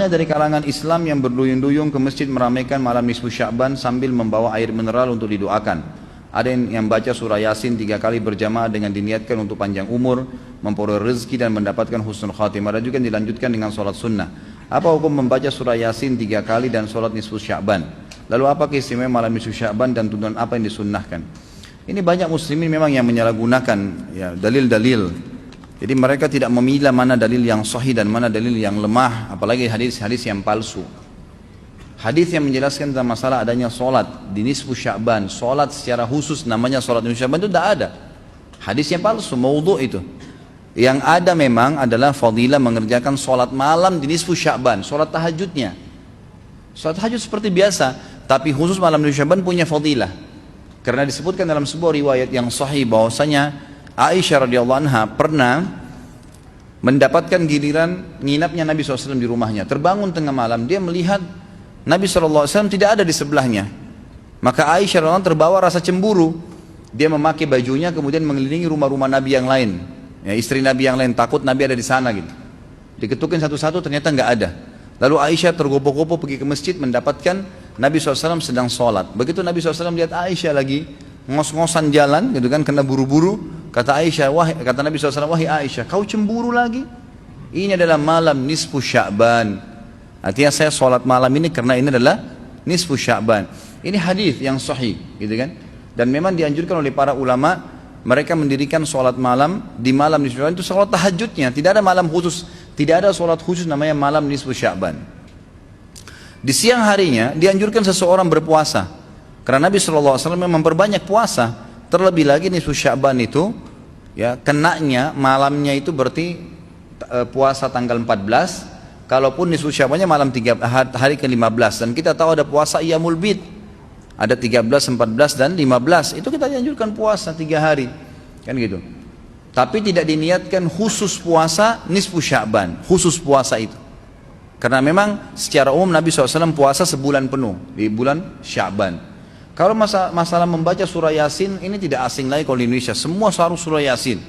banyak dari kalangan Islam yang berduyun-duyung ke masjid meramaikan malam nisfu Sya'ban sambil membawa air mineral untuk didoakan. Ada yang baca surah Yasin 3 kali berjamaah dengan diniatkan untuk panjang umur, memperoleh rezeki dan mendapatkan husnul khatimah. Dan juga dilanjutkan dengan sholat sunnah. Apa hukum membaca surah Yasin 3 kali dan sholat nisfu Sya'ban? Lalu apa keistimewaan malam nisfu Sya'ban dan tuntunan apa yang disunnahkan? Ini banyak muslimin memang yang menyalahgunakan ya, dalil-dalil. Jadi mereka tidak memilah mana dalil yang sahih dan mana dalil yang lemah, apalagi hadis-hadis yang palsu. Hadis yang menjelaskan tentang masalah adanya solat di nisfu Sya'ban, solat secara khusus namanya solat nisfu Sya'ban itu tidak ada. Hadisnya palsu, maudhu' itu. Yang ada memang adalah fadilah mengerjakan solat malam di nisfu Sya'ban, solat tahajudnya. Solat tahajud seperti biasa, tapi khusus malam nisfu Sya'ban punya fadilah. Karena disebutkan dalam sebuah riwayat yang sahih bahwasanya Aisyah radhiyallahu anha pernah mendapatkan giliran nginapnya Nabi SAW di rumahnya. Terbangun tengah malam, dia melihat Nabi SAW tidak ada di sebelahnya. Maka Aisyah radhiyallahu anha terbawa rasa cemburu. Dia memakai bajunya kemudian mengelilingi rumah-rumah Nabi yang lain, ya, istri Nabi yang lain, takut Nabi ada di sana gitu. Diketukin satu-satu, ternyata nggak ada. Lalu Aisyah tergopoh-gopoh pergi ke masjid mendapatkan Nabi SAW sedang sholat. Begitu Nabi SAW lihat Aisyah lagi ngos-ngosan jalan gitu kan, kena buru-buru, kata Nabi SAW, wahai Aisyah, kau cemburu lagi? Ini adalah malam nisfu Sya'ban. Artinya saya sholat malam ini karena ini adalah nisfu Sya'ban. Ini hadis yang sahih gitu kan. Dan memang dianjurkan oleh para ulama, mereka mendirikan sholat malam di malam nisfu Sya'ban itu sholat tahajudnya. Tidak ada malam khusus, tidak ada sholat khusus namanya malam nisfu Sya'ban. Di siang harinya dianjurkan seseorang berpuasa. Karena Nabi SAW memperbanyak puasa. Terlebih lagi nisfu Sya'ban itu ya, kenanya malamnya itu berarti puasa tanggal 14. Kalaupun nisfu Sya'bannya malam hari ke-15. Dan kita tahu ada puasa Iyamul Bid. Ada 13, 14 dan 15. Itu kita dianjurkan puasa 3 hari. Kan gitu. Tapi tidak diniatkan khusus puasa nisfu Sya'ban. Khusus puasa itu. Karena memang secara umum Nabi SAW puasa sebulan penuh di bulan Sya'ban. Kalau masalah membaca surah Yasin, ini tidak asing lagi kalau di Indonesia. Semua harus surah Yasin.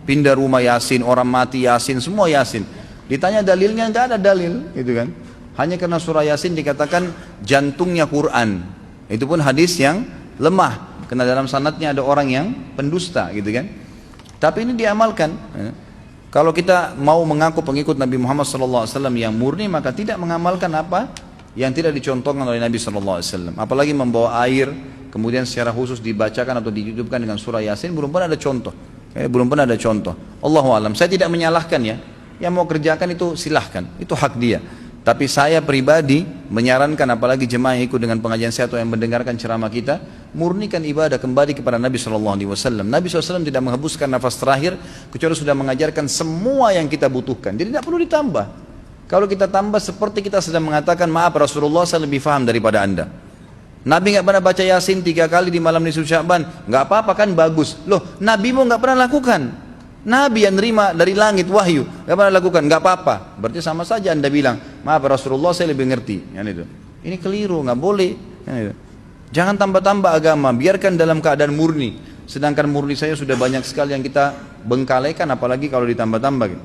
Pindah rumah Yasin, orang mati Yasin, semua Yasin. Ditanya dalilnya, nggak ada dalil, gitu kan? Hanya karena surah Yasin dikatakan jantungnya Quran. Itu pun hadis yang lemah, karena dalam sanadnya ada orang yang pendusta, gitu kan? Tapi ini diamalkan. Kalau kita mau mengaku pengikut Nabi Muhammad SAW yang murni, maka tidak mengamalkan apa yang tidak dicontohkan oleh Nabi SAW. Apalagi membawa air, kemudian secara khusus dibacakan atau dihidupkan dengan surah Yasin, belum pernah ada contoh. Belum pernah ada contoh. Allahu a'lam. Saya tidak menyalahkan ya. Yang mau kerjakan itu silahkan, itu hak dia. Tapi saya pribadi menyarankan, apalagi jemaah yang ikut dengan pengajian saya atau yang mendengarkan ceramah kita, murnikan ibadah kembali kepada Nabi SAW. Nabi SAW tidak menghembuskan nafas terakhir kecuali sudah mengajarkan semua yang kita butuhkan. Jadi tidak perlu ditambah. Kalau kita tambah seperti kita sedang mengatakan, maaf Rasulullah saya lebih faham daripada anda. Nabi nggak pernah baca Yasin 3 kali di malam nisfu Sya'ban, nggak apa-apa kan, bagus. Loh, Nabi mu nggak pernah lakukan. Nabi yang nerima dari langit wahyu nggak pernah lakukan, nggak apa-apa. Berarti sama saja anda bilang, maaf Rasulullah saya lebih ngerti. Yang itu. Ini keliru, nggak boleh. Yang itu. Jangan tambah-tambah agama, biarkan dalam keadaan murni. Sedangkan murni saya sudah banyak sekali yang kita bengkalaikan, apalagi kalau ditambah-tambah. Gitu.